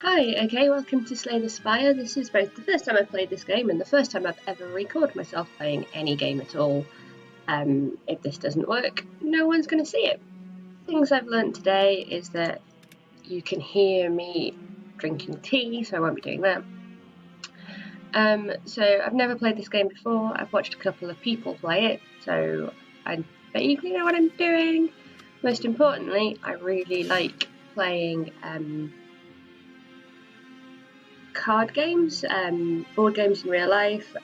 Hi, okay, welcome to Slay the Spire. This is both the first time I've played this game and the first time I've ever recorded myself playing any game at all. If this doesn't work, no one's going to see it. Things I've learned today is that you can hear me drinking tea, so I won't be doing that. So I've never played this game before. I've watched a couple of people play it, so I vaguely know what I'm doing. Most importantly, I really like playing card games, board games in real life,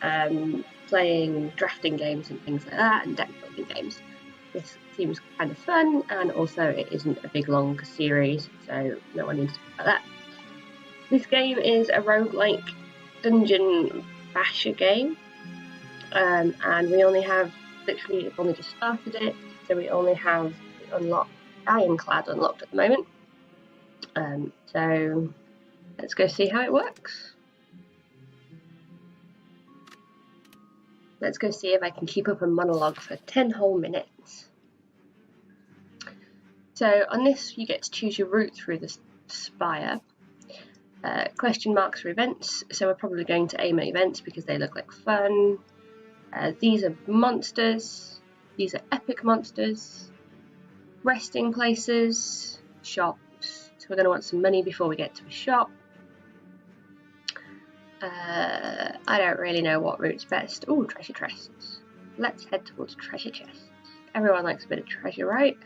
playing drafting games and things like that, and deck building games. This seems kind of fun, and also it isn't a big long series, so no one needs to talk about that. This game is a roguelike dungeon basher game, and we only have, literally, I've only just started it, so we only have Ironclad unlocked at the moment. So let's go see how it works. Let's go see if I can keep up a monologue for 10 whole minutes. So on this, you get to choose your route through the Spire. Question marks for events, so we're probably going to aim at events because they look like fun. These are monsters. These are epic monsters. Resting places. Shops. So we're going to want some money before we get to a shop. I don't really know what route's best. Oh, treasure chests. Let's head towards treasure chests. Everyone likes a bit of treasure, right?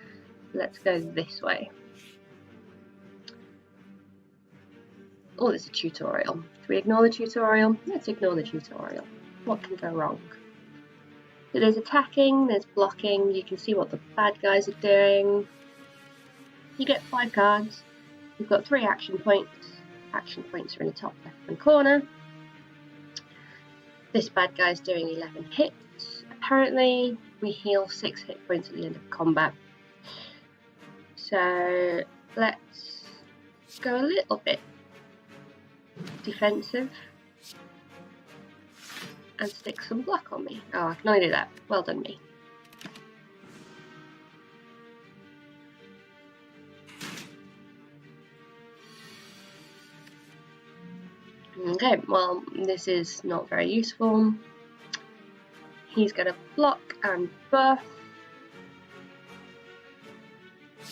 Let's go this way. Oh, there's a tutorial. Should we ignore the tutorial? Let's ignore the tutorial. What can go wrong? So there's attacking, there's blocking. You can see what the bad guys are doing. You get 5 cards. You've got 3 action points. Action points are in the top left-hand corner. This bad guy's doing 11 hits. Apparently, we heal 6 hit points at the end of combat. So let's go a little bit defensive and stick some block on me. Oh, I can only do that. Well done, me. Okay, well, this is not very useful. He's going to block and buff.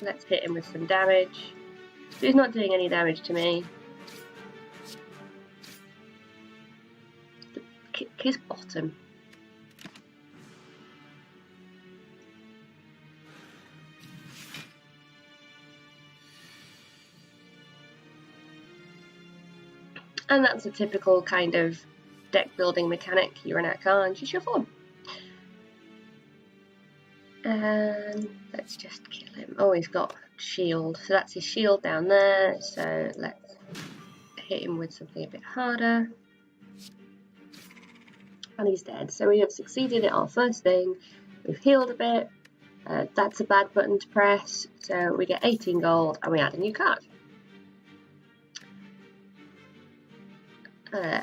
Let's hit him with some damage. He's not doing any damage to me. Kick his bottom. And that's a typical kind of deck building mechanic. You run out of cards, you shuffle them. And let's just kill him. Oh, he's got shield. So that's his shield down there. So let's hit him with something a bit harder. And he's dead. So we have succeeded at our first thing. We've healed a bit. That's a bad button to press. So we get 18 gold and we add a new card.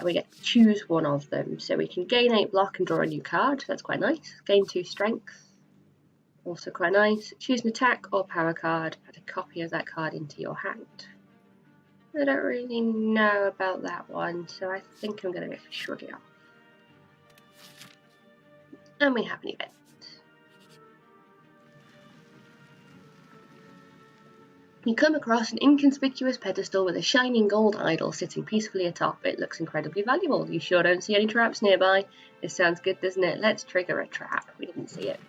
We get to choose one of them. So we can gain 8 block and draw a new card. That's quite nice. Gain 2 strength. Also quite nice. Choose an attack or power card. Add a copy of that card into your hand. I don't really know about that one, so I think I'm going to go for Shrug It Off. And we have an event. You come across an inconspicuous pedestal with a shining gold idol sitting peacefully atop. It looks incredibly valuable. You sure don't see any traps nearby. This sounds good, doesn't it? Let's trigger a trap. We didn't see it.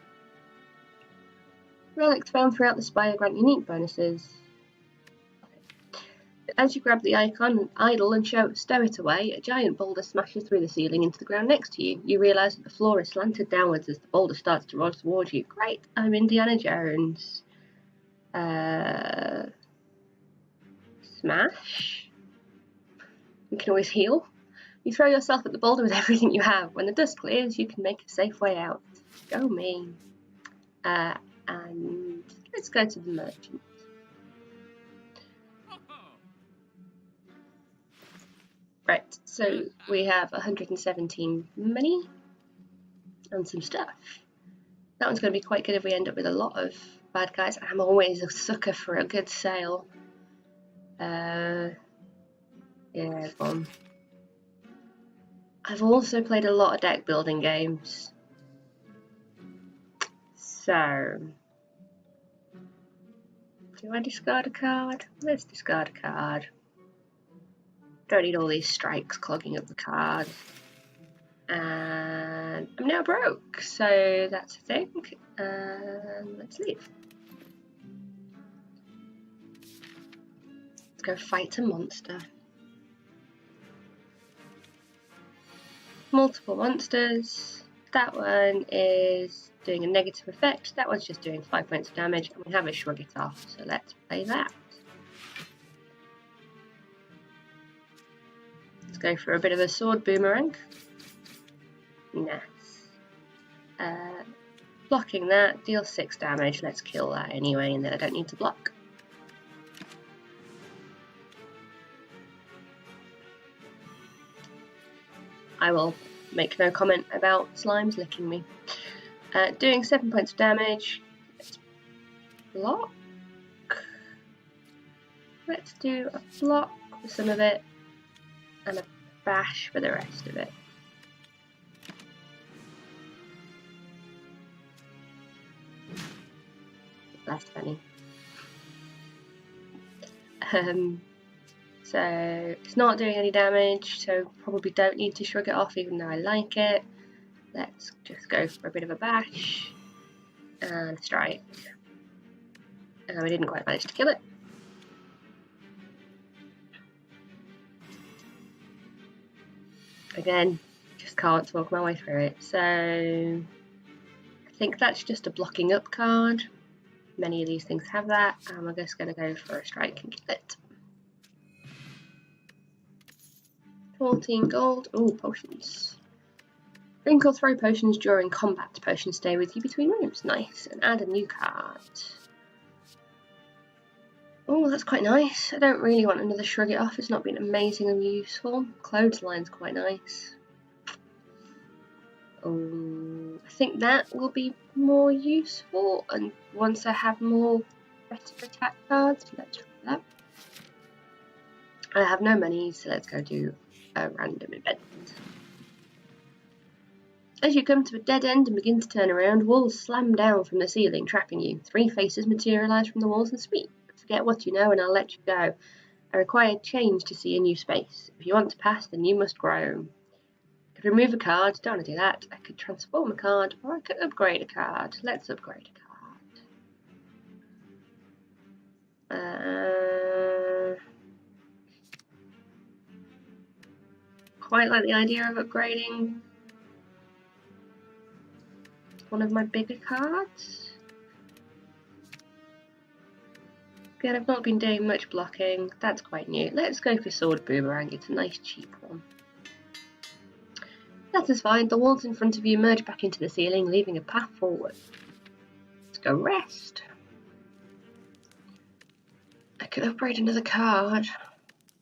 Relics found throughout the Spire grant unique bonuses. As you grab the idol and stow it away, a giant boulder smashes through the ceiling into the ground next to you. You realise that the floor is slanted downwards as the boulder starts to roll towards you. Great, I'm Indiana Jones. Smash. You can always heal. You throw yourself at the boulder with everything you have. When the dust clears, you can make a safe way out. Go me. And let's go to the merchant. Right, so we have 117 money and some stuff. That one's going to be quite good if we end up with a lot of bad guys. I'm always a sucker for a good sale. Yeah, go on. I've also played a lot of deck building games. So, do I discard a card? Let's discard a card. Don't need all these strikes clogging up the card. And I'm now broke, so that's a thing. And let's leave. Let's go fight a monster. Multiple monsters. That one is doing a negative effect. That one's just doing 5 points of damage, and we have a Shrug It Off, so let's play that. Let's go for a bit of a sword boomerang. Nice. Blocking that, deals 6 damage. Let's kill that anyway, and then I don't need to block. I will make no comment about slimes licking me. Doing 7 points of damage. Let's block. Let's do a block for some of it, and a bash for the rest of it. Last penny. So it's not doing any damage, so probably don't need to shrug it off even though I like it. Let's just go for a bit of a bash and a strike. We didn't quite manage to kill it. Again, just can't talk my way through it. So I think that's just a blocking up card. Many of these things have that, and we're just going to go for a strike and kill it. 14 gold. Oh, potions. Drink or throw potions during combat. Potions stay with you between rooms. Nice. And add a new card. Oh, that's quite nice. I don't really want another Shrug It Off. It's not been amazingly useful. Clothesline's quite nice. Oh, I think that will be more useful. And once I have more better attack cards, let's try that. I have no money, so let's go do a random event. As you come to a dead end and begin to turn around, walls slam down from the ceiling, trapping you. 3 faces materialise from the walls and speak. Forget what you know and I'll let you go. I require change to see a new space. If you want to pass, then you must grow. I could remove a card. Don't want to do that. I could transform a card, or I could upgrade a card. Let's upgrade a card. Quite like the idea of upgrading one of my bigger cards. Again, I've not been doing much blocking. That's quite new. Let's go for Sword Boomerang. It's a nice cheap one. That is fine. The walls in front of you merge back into the ceiling, leaving a path forward. Let's go rest. I could upgrade another card,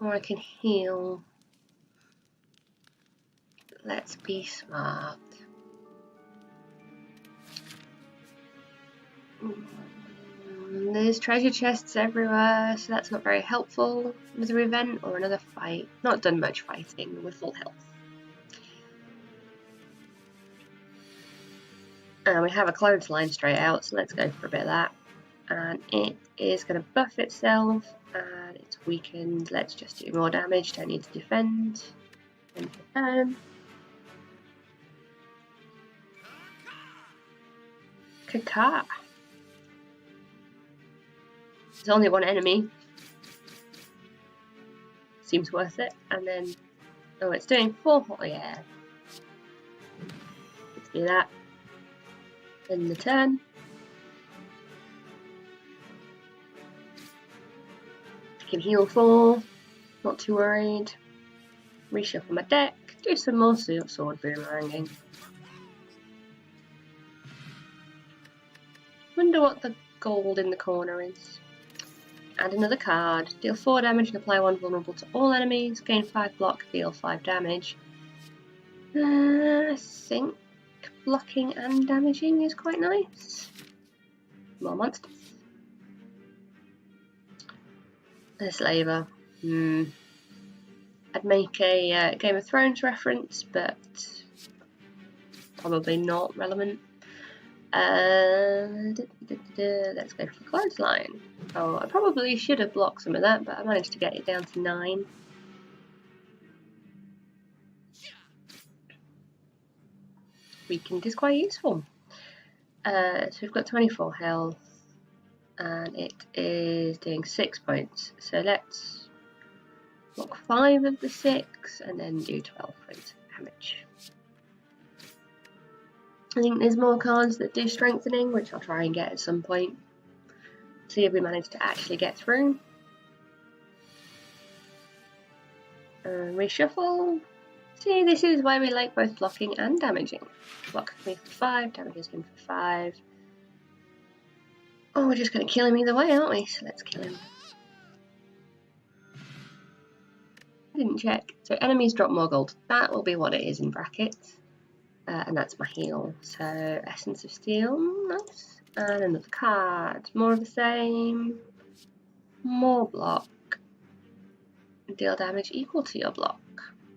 or I can heal. Let's be smart. There's treasure chests everywhere, so that's not very helpful. Another event or another fight. Not done much fighting with full health. And we have a clothesline straight out, so let's go for a bit of that. And it is going to buff itself, and it's weakened. Let's just do more damage, don't need to defend. End the turn. JkatBat. There's only one enemy. Seems worth it. And then, oh, it's doing 4. Oh yeah. Let's do that. In the turn. I can heal 4. Not too worried. Reshuffle my deck. Do some more sword boomeranging. Wonder what the gold in the corner is. Add another card. Deal 4 damage and apply 1 vulnerable to all enemies. Gain 5 block, deal 5 damage. I think blocking and damaging is quite nice. More monsters. A slaver. I'd make a Game of Thrones reference, but probably not relevant. Let's go for clothesline. Oh, I probably should have blocked some of that, but I managed to get it down to 9. Weakened is quite useful. So we've got 24 health, and it is doing 6 points. So let's block 5 of the 6, and then do 12 points of damage. I think there's more cards that do strengthening, which I'll try and get at some point. See if we manage to actually get through. Reshuffle. See, this is why we like both blocking and damaging. Blocks me for 5, damages him for 5. Oh, we're just going to kill him either way, aren't we? So let's kill him. I didn't check. So enemies drop more gold. That will be what it is in brackets. And that's my heal. So Essence of Steel, nice. And another card. More of the same. More block. Deal damage equal to your block.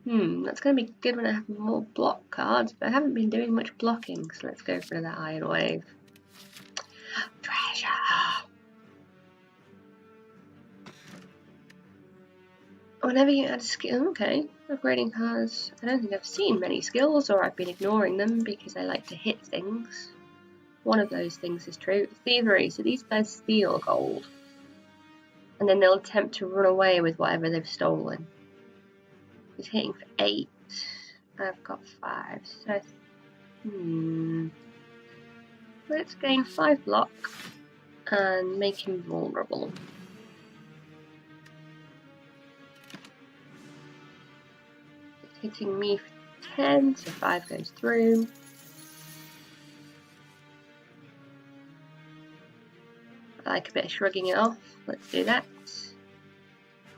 That's going to be good when I have more block cards, but I haven't been doing much blocking, so let's go for another Iron Wave. Treasure! Whenever you add a skill, okay, upgrading cards. I don't think I've seen many skills, or I've been ignoring them because I like to hit things. One of those things is true. Thievery, so these guys steal gold. And then they'll attempt to run away with whatever they've stolen. He's hitting for 8. I've got 5. So, let's gain 5 block and make him vulnerable. It's hitting me for 10, so 5 goes through. I like a bit of shrugging it off. Let's do that.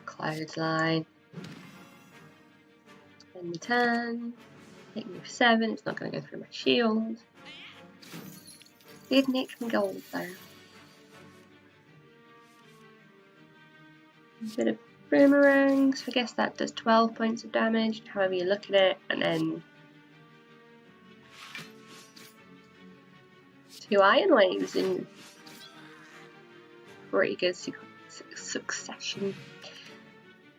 Clothesline. End the turn. Hit me for 7. It's not going to go through my shield. Did nick some gold though. A bit of boomerangs. I guess that does 12 points of damage, however you look at it, and then 2 Iron Waves in pretty good succession.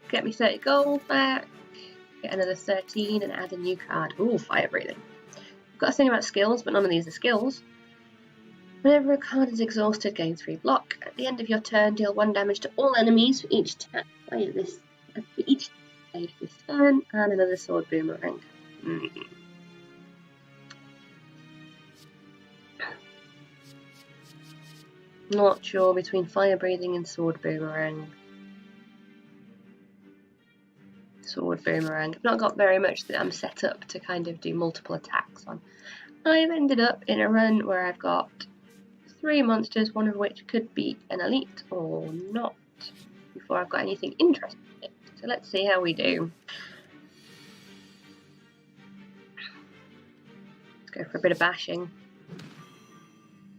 Get me 30 gold back. Get another 13 and add a new card. Ooh, fire breathing. I've got a thing about skills, but none of these are skills. Whenever a card is exhausted, gain 3 block. At the end of your turn, deal 1 damage to all enemies for each stage of this turn, and another sword boomerang. Not sure between fire breathing and sword boomerang. Sword boomerang. I've not got very much that I'm set up to kind of do multiple attacks on. I've ended up in a run where I've got 3 monsters, one of which could be an elite or not, before I've got anything interesting in it. So let's see how we do. Let's go for a bit of bashing.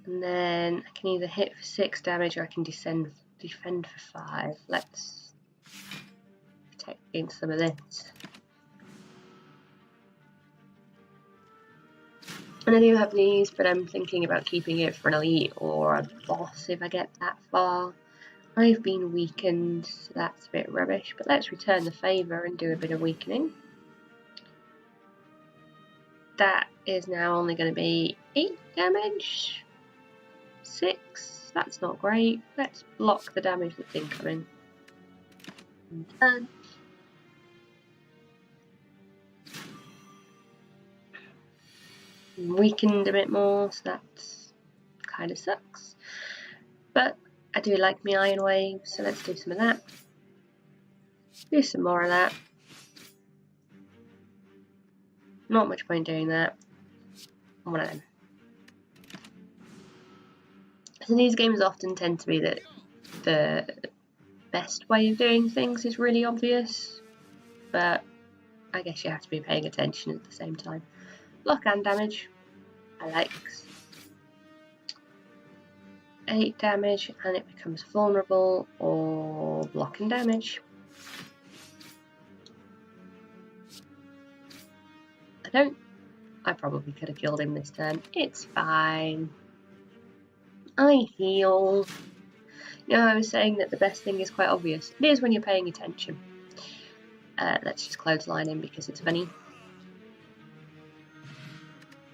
And then I can either hit for 6 damage or I can defend for 5. Let's protect against some of this. And I do have these, but I'm thinking about keeping it for an elite or a boss if I get that far. I've been weakened, so that's a bit rubbish, but let's return the favour and do a bit of weakening. That is now only going to be 8 damage. 6, that's not great. Let's block the damage that's incoming. And turn. Weakened a bit more, so that kind of sucks. But I do like my Iron Wave, so let's do some of that. Do some more of that. Not much point doing that. One of them. So these games often tend to be that the best way of doing things is really obvious, but I guess you have to be paying attention at the same time. Block and damage, I like. 8 damage and it becomes vulnerable, or block and damage. I probably could have killed him this turn. It's fine. I heal. You know, I was saying that the best thing is quite obvious. It is when you're paying attention. Let's just clothesline him because it's funny.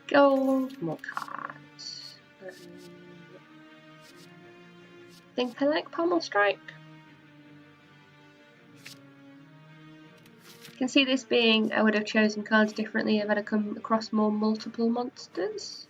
Gold, more cards. I think I like Pommel Strike. You can see this being, I would have chosen cards differently if I'd have come across more multiple monsters.